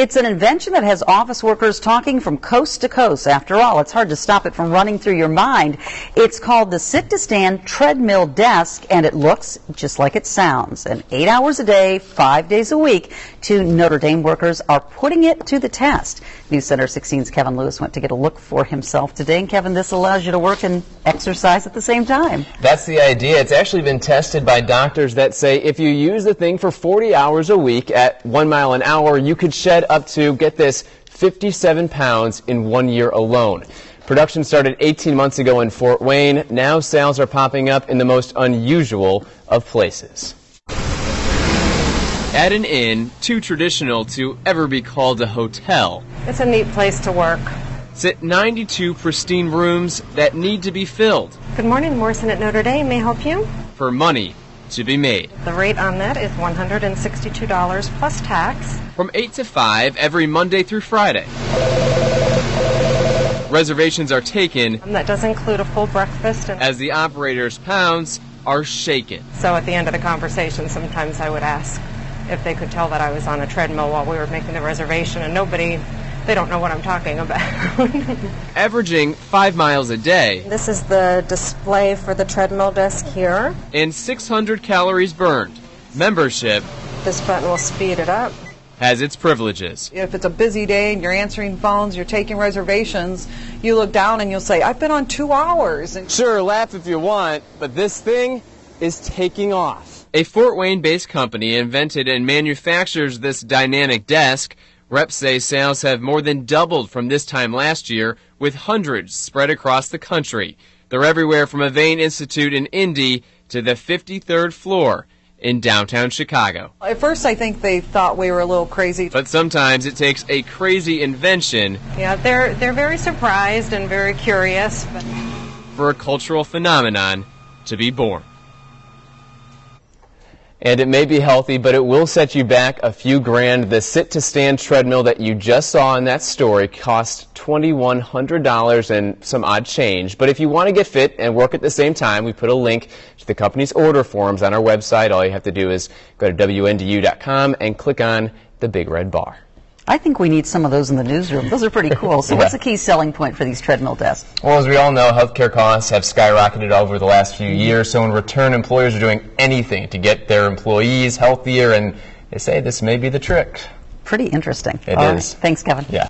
It's an invention that has office workers talking from coast to coast. After all, it's hard to stop it from running through your mind. It's called the Sit2Stand Treadmill Desk, and it looks just like it sounds. And 8 hours a day, 5 days a week, two Notre Dame workers are putting it to the test. News Center 16's Kevin Lewis went to get a look for himself today. And Kevin, this allows you to work and exercise at the same time. That's the idea. It's actually been tested by doctors that say if you use the thing for 40 hours a week at 1 mile an hour, you could shed up to, get this, 57 pounds in 1 year alone. Production started 18 months ago in Fort Wayne. Now sales are popping up in the most unusual of places. At an inn, too traditional to ever be called a hotel. It's a neat place to work. Sit 92 pristine rooms that need to be filled. Good morning, Morrison at Notre Dame. May I help you? For money to be made. The rate on that is $162 plus tax. From 8 to 5 every Monday through Friday. Reservations are taken. That does include a full breakfast. As the operators' pounds are shaken. So at the end of the conversation, sometimes I would ask if they could tell that I was on a treadmill while we were making the reservation, and they don't know what I'm talking about. Averaging 5 miles a day. This is the display for the treadmill desk here. And 600 calories burned. Membership. This button will speed it up. Has its privileges. If it's a busy day and you're answering phones, you're taking reservations, you look down and you'll say, I've been on 2 hours. Sure, laugh if you want, but this thing is taking off. A Fort Wayne-based company invented and manufactures this dynamic desk. Reps say sales have more than doubled from this time last year, with hundreds spread across the country. They're everywhere from a Vane Institute in Indy to the 53rd floor in downtown Chicago. At first I think they thought we were a little crazy. But sometimes it takes a crazy invention. Yeah, they're very surprised and very curious. For a cultural phenomenon to be born. And it may be healthy, but it will set you back a few grand. The Sit-to-Stand treadmill that you just saw in that story costs $2,100 and some odd change. But if you want to get fit and work at the same time, we put a link to the company's order forms on our website. All you have to do is go to WNDU.com and click on the big red bar. I think we need some of those in the newsroom. Those are pretty cool. So what's the key selling point for these treadmill desks? Well, as we all know, healthcare costs have skyrocketed over the last few years. So in return, employers are doing anything to get their employees healthier, and they say this may be the trick. Pretty interesting. It is. All right. Thanks, Kevin. Yeah.